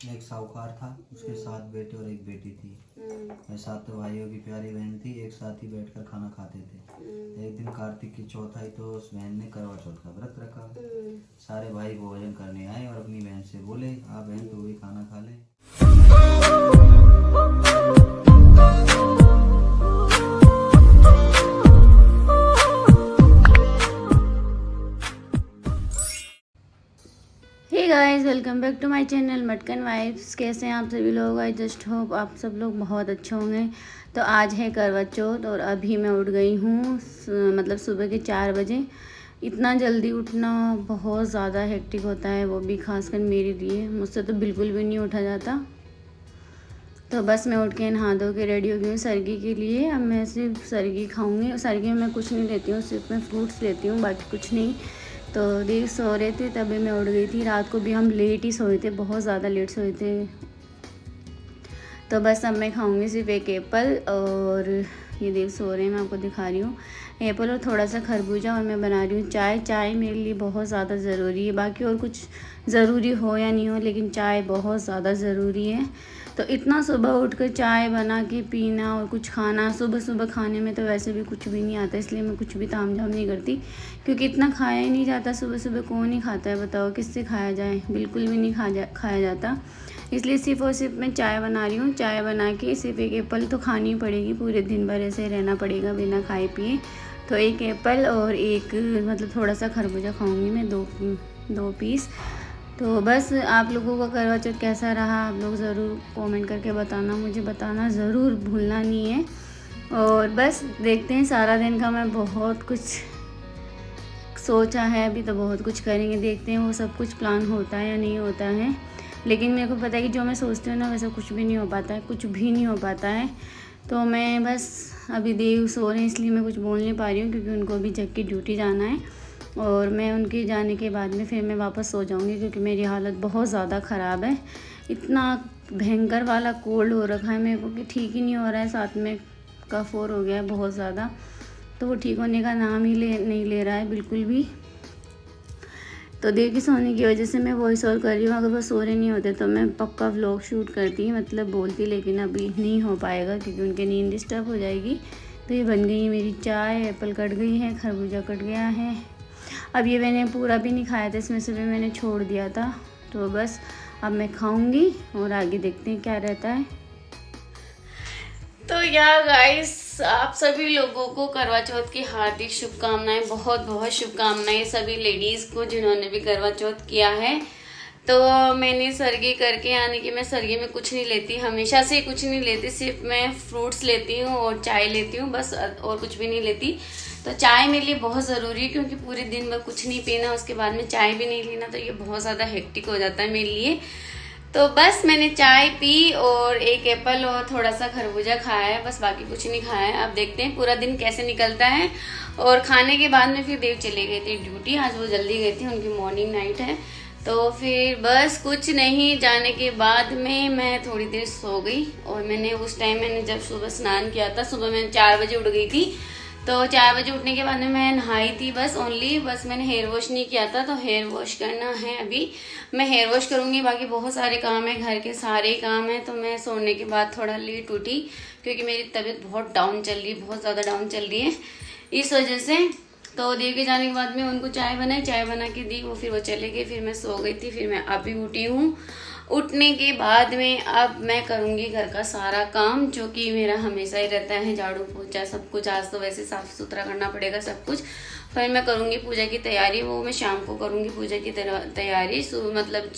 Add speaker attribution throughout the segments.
Speaker 1: एक साहूकार था, उसके 7 बेटे और एक बेटी थी। मैं 7 भाइयों की प्यारी बहन थी, एक साथ ही बैठकर खाना खाते थे। एक दिन कार्तिक की चौथ आई तो उस बहन ने करवा चौथ का व्रत रखा। सारे भाई भोजन करने आए और अपनी बहन से बोले, आ बहन तू भी खाना खा ले।
Speaker 2: Hey guys, welcome back to my channel Matkan Vibes. कैसे हैं आप सभी लोग? आई जस्ट होप आप सब लोग बहुत अच्छे होंगे। तो आज है करवा चौथ और अभी मैं उठ गई हूँ मतलब सुबह के 4 बजे। इतना जल्दी उठना बहुत ज़्यादा हेक्टिक होता है, वो भी खासकर मेरे लिए। मुझसे तो बिल्कुल भी नहीं उठा जाता। तो बस मैं उठ के नहा धो के रेडी हो गई हूँ सरगी के लिए। अब मैं सिर्फ सरगी खाऊँगी। सरगी में मैं कुछ नहीं लेती हूँ, सिर्फ मैं फ्रूट्स लेती हूँ, बाकी कुछ नहीं। तो देर सो रहे थे तभी मैं उठ गई थी। रात को भी हम लेट ही सोए थे, बहुत ज़्यादा लेट सोए थे। तो बस अब मैं खाऊंगी सिर्फ एक एप्पल और ये देव सो रहे हैं, मैं आपको दिखा रही हूँ। एप्पल और थोड़ा सा खरबूजा और मैं बना रही हूँ चाय। चाय मेरे लिए बहुत ज़्यादा ज़रूरी है, बाकी और कुछ ज़रूरी हो या नहीं हो लेकिन चाय बहुत ज़्यादा ज़रूरी है। तो इतना सुबह उठकर चाय बना के पीना और कुछ खाना, सुबह सुबह खाने में तो वैसे भी कुछ भी नहीं आता, इसलिए मैं कुछ भी तामझाम नहीं करती, क्योंकि इतना खाया ही नहीं जाता। सुबह सुबह कौन ही खाता है बताओ, किससे खाया जाए? बिल्कुल भी नहीं खाया जाता। इसलिए सिर्फ और सिर्फ मैं चाय बना रही हूँ। चाय बना के सिर्फ एक एप्पल तो खानी पड़ेगी, पूरे दिन भर ऐसे रहना पड़ेगा बिना खाए पिए। तो एक एप्पल और एक मतलब थोड़ा सा खरबूजा खाऊंगी मैं, दो पीस। तो बस आप लोगों का करवा चौथ कैसा रहा आप लोग ज़रूर कमेंट करके बताना, मुझे बताना ज़रूर भूलना नहीं है। और बस देखते हैं, सारा दिन का मैं बहुत कुछ सोचा है, अभी तो बहुत कुछ करेंगे, देखते हैं वो सब कुछ प्लान होता है या नहीं होता है। लेकिन मेरे को पता है कि जो मैं सोचती हूँ ना वैसा कुछ भी नहीं हो पाता है, कुछ भी नहीं हो पाता है। तो मैं बस अभी देव सो रहे हैं इसलिए मैं कुछ बोल नहीं पा रही हूँ, क्योंकि उनको अभी जग की ड्यूटी जाना है और मैं उनके जाने के बाद में फिर मैं वापस सो जाऊँगी, क्योंकि मेरी हालत बहुत ज़्यादा ख़राब है। इतना भयंकर वाला कोल्ड हो रखा है मेरे को कि ठीक ही नहीं हो रहा है, साथ में कफ और हो गया है बहुत ज़्यादा। तो वो ठीक होने का नाम ही नहीं ले रहा है बिल्कुल भी। तो देव की सोने की वजह से मैं वॉइस ओवर कर रही हूँ। अगर वो सो रहे नहीं होते तो मैं पक्का व्लॉग शूट करती, मतलब बोलती, लेकिन अभी नहीं हो पाएगा क्योंकि उनकी नींद डिस्टर्ब हो जाएगी। तो ये बन गई मेरी चाय, एप्पल कट गई है, खरबूजा कट गया है। अब ये मैंने पूरा भी नहीं खाया था, इसमें से भी मैंने छोड़ दिया था। तो बस अब मैं खाऊंगी और आगे देखते हैं क्या रहता है। तो यार गाइस, आप सभी लोगों को करवा चौथ की हार्दिक शुभकामनाएं, बहुत बहुत शुभकामनाएं सभी लेडीज को जिन्होंने भी करवा चौथ किया है। तो मैंने सरगी करके, यानी कि मैं सरगी में कुछ नहीं लेती, हमेशा से कुछ नहीं लेती, सिर्फ मैं फ्रूट्स लेती हूँ और चाय लेती हूँ बस, और कुछ भी नहीं लेती। तो चाय मेरे लिए बहुत ज़रूरी है, क्योंकि पूरे दिन में कुछ नहीं पीना, उसके बाद में चाय भी नहीं लेना, तो ये बहुत ज़्यादा हेक्टिक हो जाता है मेरे लिए। तो बस मैंने चाय पी और एक एप्पल और थोड़ा सा खरबूजा खाया है, बस बाकी कुछ नहीं खाया है। अब देखते हैं पूरा दिन कैसे निकलता है। और खाने के बाद में फिर देव चले गए थे ड्यूटी, आज वो जल्दी गए थे, उनकी मॉर्निंग नाइट है। तो फिर बस कुछ नहीं, जाने के बाद में मैं थोड़ी देर सो गई। और मैंने उस टाइम मैंने जब सुबह स्नान किया था, सुबह मैं 4 बजे उठ गई थी। तो 4 बजे उठने के बाद में मैं नहाई थी बस ओनली, बस मैंने हेयर वॉश नहीं किया था, तो हेयर वॉश करना है अभी। मैं हेयर वॉश करूँगी, बाकी बहुत सारे काम है, घर के सारे काम है। तो मैं सोने के बाद थोड़ा लेट उठी, क्योंकि मेरी तबीयत बहुत डाउन चल रही है, बहुत ज़्यादा डाउन चल रही है इस वजह से। तो देव के जाने के बाद में उनको चाय बनाई, चाय बना के दी, वो फिर वो चले गए, फिर मैं सो गई थी। फिर मैं अभी उठी हूँ। उठने के बाद में अब मैं करूँगी घर का सारा काम, जो कि मेरा हमेशा ही रहता है, झाड़ू पोछा सब कुछ। आज तो वैसे साफ़ सुथरा करना पड़ेगा सब कुछ। फिर मैं करूँगी पूजा की तैयारी, वो मैं शाम को करूँगी पूजा की तैयारी। मतलब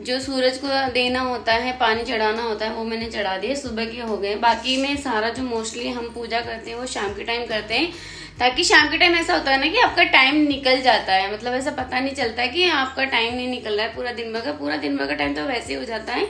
Speaker 2: जो सूरज को देना होता है, पानी चढ़ाना होता है, वो मैंने चढ़ा दिए, सुबह के हो गए। बाकी में सारा जो मोस्टली हम पूजा करते हैं वो शाम के टाइम करते हैं, ताकि शाम के टाइम ऐसा होता है ना कि आपका टाइम निकल जाता है, मतलब ऐसा पता नहीं चलता है कि आपका टाइम नहीं निकल रहा है पूरा दिन भर का टाइम तो वैसे ही हो जाता है।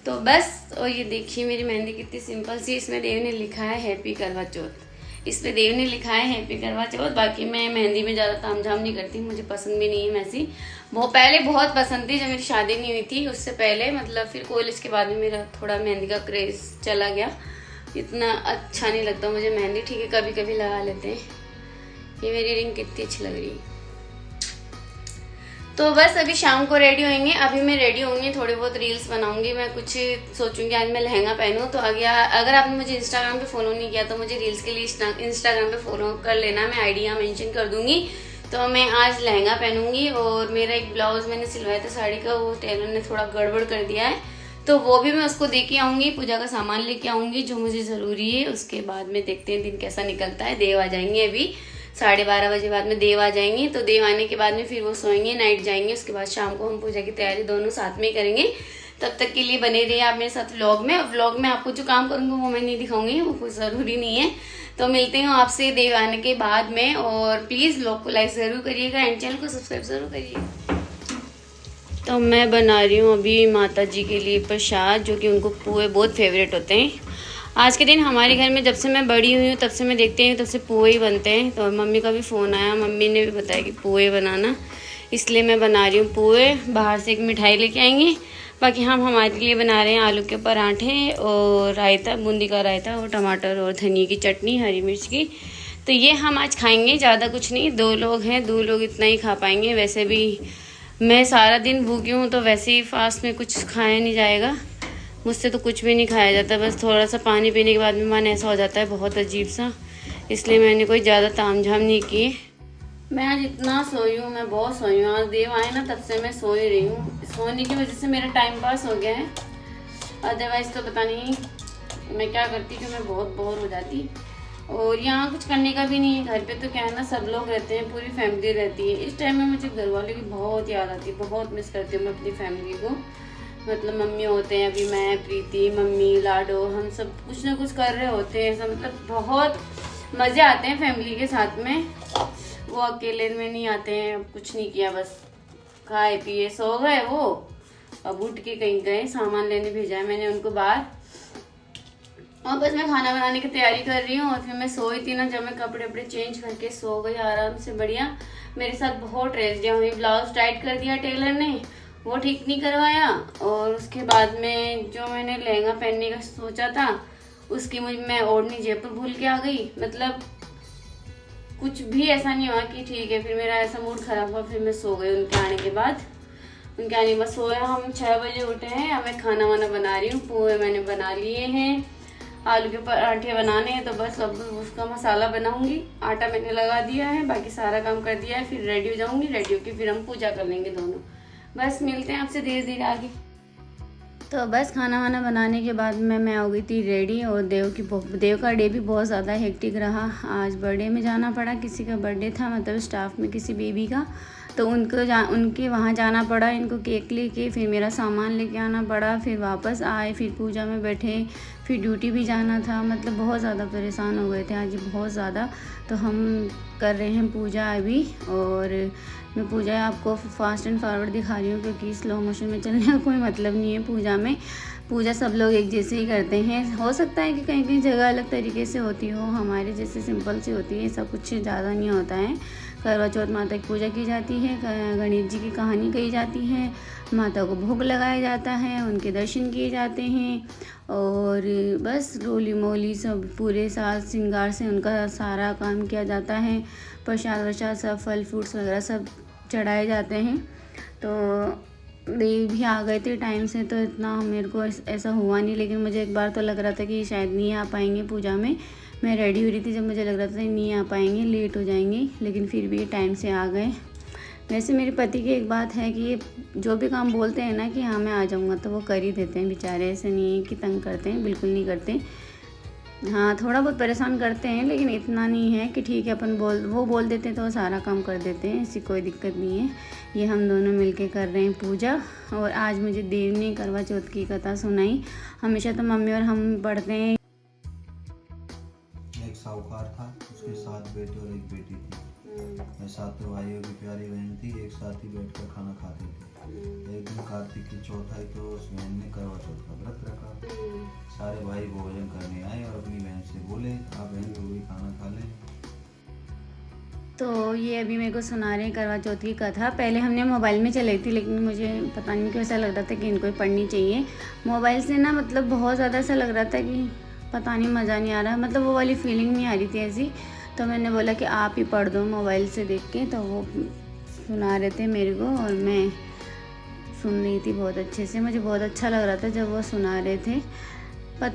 Speaker 2: तो बस, और ये देखिए मेरी मेहंदी कितनी सिंपल सी, इसमें देव ने लिखा है हैप्पी करवा चौथ, इस पे देव ने लिखा है हैप्पी करवा चौथ। बाकी मैं मेहंदी में ज़्यादा तामझाम नहीं करती, मुझे पसंद भी नहीं है वैसी। बहुत पहले बहुत पसंद थी, जब मेरी शादी नहीं हुई थी उससे पहले, मतलब फिर कॉलेज के बाद में मेरा थोड़ा मेहंदी का क्रेज़ चला गया। इतना अच्छा नहीं लगता मुझे मेहंदी, ठीक है कभी कभी लगा लेते हैं। ये मेरी रिंग कितनी अच्छी लग रही है। तो बस अभी शाम को रेडी होंगे। अभी मैं रेडी होंगी, थोड़ी बहुत रील्स बनाऊंगी। मैं कुछ सोचूंगी आज मैं लहंगा पहनूं। तो अगर आपने मुझे इंस्टाग्राम पे फॉलो नहीं किया तो मुझे रील्स के लिए इंस्टाग्राम पे फॉलो कर लेना। मैं आईडी यहाँ मेंशन कर दूंगी। तो मैं आज लहंगा पहनूंगी। और मेरा एक ब्लाउज मैंने सिलवाया था साड़ी का, वो टेलर ने थोड़ा गड़बड़ कर दिया है, तो वो भी मैं उसको दे के आऊंगी। पूजा का सामान लेके आऊंगी जो मुझे ज़रूरी है। उसके बाद में देखते हैं दिन कैसा निकलता है। देव आ जाएंगे, अभी 12:30 बजे बाद में देव आ जाएंगे। तो देव आने के बाद में फिर वो सोएंगे, नाइट जाएंगे। उसके बाद शाम को हम पूजा की तैयारी दोनों साथ में करेंगे। तब तक के लिए बने रहिए आप मेरे साथ व्लॉग में आपको जो काम करूँगा वो मैं नहीं दिखाऊंगी, वो कुछ ज़रूरी नहीं है। तो मिलते हैं आपसे देव आने के बाद में। और प्लीज़ व्लॉग को लाइक ज़रूर करिएगा एंड चैनल को सब्सक्राइब ज़रूर करिएगा। तो मैं बना रही हूँ अभी माता जी के लिए प्रसाद, जो कि उनको पुए बहुत फेवरेट होते हैं। आज के दिन हमारे घर में जब से मैं बड़ी हुई हूँ तब से मैं देखती हूँ तब से पुए ही बनते हैं। तो मम्मी का भी फ़ोन आया, मम्मी ने भी बताया कि पुए बनाना, इसलिए मैं बना रही हूँ पुए। बाहर से एक मिठाई लेके आएंगे, बाकी हम हमारे लिए बना रहे हैं आलू के पराठे और रायता, बूंदी का रायता और टमाटर और धनिया की चटनी, हरी मिर्च की। तो ये हम आज खाएँगे, ज़्यादा कुछ नहीं। 2 लोग हैं, 2 लोग इतना ही खा पाएंगे। वैसे भी मैं सारा दिन भूखी हूँ तो वैसे ही फास्ट में कुछ खाया नहीं जाएगा मुझसे, तो कुछ भी नहीं खाया जाता। बस थोड़ा सा पानी पीने के बाद में मन ऐसा हो जाता है बहुत अजीब सा, इसलिए मैंने कोई ज़्यादा तामझाम नहीं किए। मैं आज इतना सोई हूँ, मैं बहुत सोई हूँ। आज देव आए ना तब से मैं सो ही रही हूँ। सोने की वजह से मेरा टाइम पास हो गया है, अदरवाइज़ तो पता नहीं मैं क्या करती कि मैं बहुत बोर हो जाती। और यहाँ कुछ करने का भी नहीं है। घर पे तो क्या है ना, सब लोग रहते हैं, पूरी फैमिली रहती है। इस टाइम में मुझे घर वालों की बहुत याद आती है, बहुत मिस करती हूँ मैं अपनी फैमिली को। मतलब मम्मी होते हैं, अभी मैं, प्रीति, मम्मी, लाडो, हम सब कुछ ना कुछ कर रहे होते हैं। सब मतलब बहुत मज़े आते हैं फैमिली के साथ में। वो अकेले में नहीं आते हैं। अब कुछ नहीं किया, बस खाए पिए सो गए। वो अब उठ के कहीं गए, सामान लेने भेजा है मैंने उनको बाहर। और बस मैं खाना बनाने की तैयारी कर रही हूँ। और फिर मैं सोई थी ना, जब मैं कपड़े वपड़े चेंज करके सो गई आराम से बढ़िया। मेरे साथ बहुत ट्रेजेडियाँ हुई। ब्लाउज टाइट कर दिया टेलर ने, वो ठीक नहीं करवाया। और उसके बाद में जो मैंने लहंगा पहनने का सोचा था उसकी मैं ओढ़नी जयपुर भूल के आ गई। मतलब कुछ भी ऐसा नहीं हुआ कि ठीक है। फिर मेरा ऐसा मूड खराब हुआ, फिर मैं सो गई उनके आने के बाद। उनके आने के बाद सोया। हम 6 बजे उठे हैं। अब मैं खाना वाना बना रही हूँ। पोहे मैंने बना लिए हैं, आलू के पराठे बनाने हैं, तो बस अब उसका मसाला बनाऊंगी। आटा मैंने लगा दिया है, बाकी सारा काम कर दिया है। फिर रेडी हो जाऊंगी, रेडी होकर फिर हम पूजा कर लेंगे दोनों। बस मिलते हैं आपसे धीरे धीरे आगे। तो बस खाना वाना बनाने के बाद मैं हो गई थी रेडी। और देव का डे भी बहुत ज़्यादा हेक्टिक रहा। आज बर्थडे में जाना पड़ा, किसी का बर्थडे था, मतलब स्टाफ में किसी बेबी का। तो उनके वहाँ जाना पड़ा, इनको केक लेके, फिर मेरा सामान लेके आना पड़ा, फिर वापस आए, फिर पूजा में बैठे, फिर ड्यूटी भी जाना था। मतलब बहुत ज़्यादा परेशान हो गए थे आज, बहुत ज़्यादा। तो हम कर रहे हैं पूजा अभी। और मैं पूजा आपको फास्ट एंड फॉरवर्ड दिखा रही हूँ, क्योंकि स्लो मोशन में चलने का कोई मतलब नहीं है पूजा में। पूजा सब लोग एक जैसे ही करते हैं। हो सकता है कि कहीं कहीं जगह अलग तरीके से होती हो, हमारे जैसे सिंपल सी होती है, सब कुछ ज़्यादा नहीं होता है। करवा चौथ माता की पूजा की जाती है, गणेश जी की कहानी कही जाती है, माता को भोग लगाया जाता है, उनके दर्शन किए जाते हैं। और बस रोली मोली सब पूरे साज श्रृंगार से उनका सारा काम किया जाता है। प्रसाद वरसाद सब फल फ्रूट्स वगैरह सब चढ़ाए जाते हैं। तो देव भी आ गए थे टाइम से, तो इतना मेरे को ऐसा हुआ नहीं। लेकिन मुझे एक बार तो लग रहा था कि शायद नहीं आ पाएंगे पूजा में। मैं रेडी हो रही थी जब मुझे लग रहा था नहीं आ पाएंगे, लेट हो जाएंगे, लेकिन फिर भी टाइम से आ गए। वैसे मेरे पति की एक बात है कि ये जो भी काम बोलते हैं ना कि हाँ मैं आ जाऊँगा, तो वो कर ही देते हैं बेचारे। ऐसे नहीं है कि तंग करते हैं, बिल्कुल नहीं करते। हाँ थोड़ा बहुत परेशान करते हैं, लेकिन इतना नहीं है कि ठीक है अपन वो बोल देते हैं तो वो सारा काम कर देते हैं, ऐसी कोई दिक्कत नहीं है। ये हम दोनों मिलके कर रहे हैं पूजा। और आज मुझे देव ने करवा चौथ की कथा सुनाई। हमेशा तो मम्मी और हम पढ़ते हैं।
Speaker 1: एक साहूकार था, उसके 7 बेटे और 1 बेटी थी। मैं 7 भाइयों की प्यारी बहन थी, एक साथ ही बैठकर खाना खाते थे। एक दिन कार्तिक की चौथाई तो उस बहन ने करवा चौथ का व्रत रखा। सारे भाई भोजन करने आए और अपनी बहन से बोले, आप बहन जो भी खाना खा लें।
Speaker 2: तो ये अभी मेरे को सुना रहे हैं करवा चौथ की कथा। पहले हमने मोबाइल में चलाई थी, लेकिन मुझे पता नहीं क्यों ऐसा लग रहा था कि इनको ही पढ़नी चाहिए। मोबाइल से ना मतलब बहुत ज़्यादा ऐसा लग रहा था कि पता नहीं मज़ा नहीं आ रहा, मतलब वो वाली फीलिंग नहीं आ रही थी ऐसी। तो मैंने बोला कि आप ही पढ़ दो मोबाइल से देख के। तो वो सुना रहे थे मेरे को और मैं सुन रही थी बहुत अच्छे से। मुझे बहुत अच्छा लग रहा था जब वो सुना रहे थे।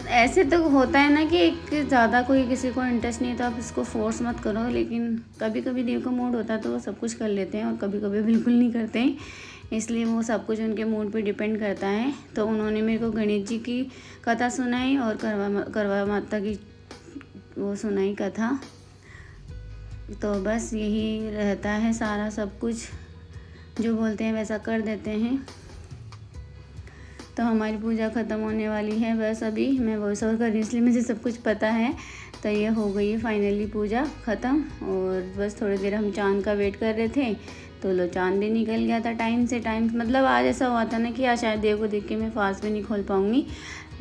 Speaker 2: ऐसे तो होता है ना कि एक ज़्यादा कोई किसी को इंटरेस्ट नहीं है तो आप इसको फोर्स मत करो, लेकिन कभी कभी दिल का मूड होता है तो वो सब कुछ कर लेते हैं और कभी कभी बिल्कुल नहीं करते हैं, इसलिए वो सब कुछ उनके मूड पे डिपेंड करता है। तो उन्होंने मेरे को गणेश जी की कथा सुनाई और करवा माता की वो सुनाई कथा। तो बस यही रहता है, सारा सब कुछ जो बोलते हैं वैसा कर देते हैं। तो हमारी पूजा ख़त्म होने वाली है, बस अभी मैं वॉइस ओवर कर रही हूँ इसलिए मुझे सब कुछ पता है। तो ये हो गई है फाइनली पूजा ख़त्म, और बस थोड़ी देर हम चाँद का वेट कर रहे थे तो लो चाँद भी निकल गया था टाइम से टाइम। मतलब आज ऐसा हुआ था ना कि आज शायद देव को देख के मैं फास्ट भी नहीं खोल पाऊँगी।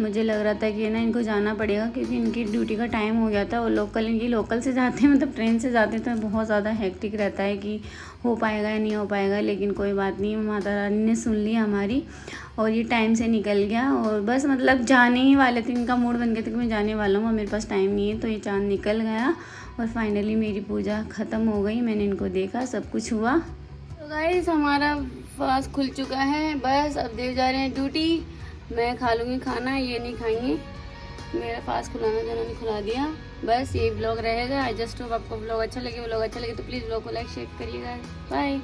Speaker 2: मुझे लग रहा था कि ना इनको जाना पड़ेगा क्योंकि इनकी ड्यूटी का टाइम हो गया था। और लोकल से जाते हैं, मतलब ट्रेन से जाते हैं तो बहुत ज़्यादा हेक्टिक रहता है कि हो पाएगा या नहीं हो पाएगा, लेकिन कोई बात नहीं, माता रानी ने सुन ली हमारी और ये टाइम से निकल गया। और बस मतलब जाने ही वाले थे, इनका मूड बन गया था कि मैं जाने वाला हूँ, मेरे पास टाइम नहीं है। तो ये चाँद निकल गया और फाइनली मेरी पूजा ख़त्म हो गई। मैंने इनको देखा, सब कुछ हुआ। तो गाइस हमारा फास्ट खुल चुका है, बस अब देव जा रहे हैं ड्यूटी। मैं खा लूँगी खाना, ये नहीं खाएंगे। मेरा फास्ट खुलाना था, उन्होंने खुला दिया। बस ये ब्लॉग रहेगा। आई जस्ट होप आपको ब्लॉग अच्छा लगे तो प्लीज़ ब्लॉग को लाइक शेयर करिएगा। बाय।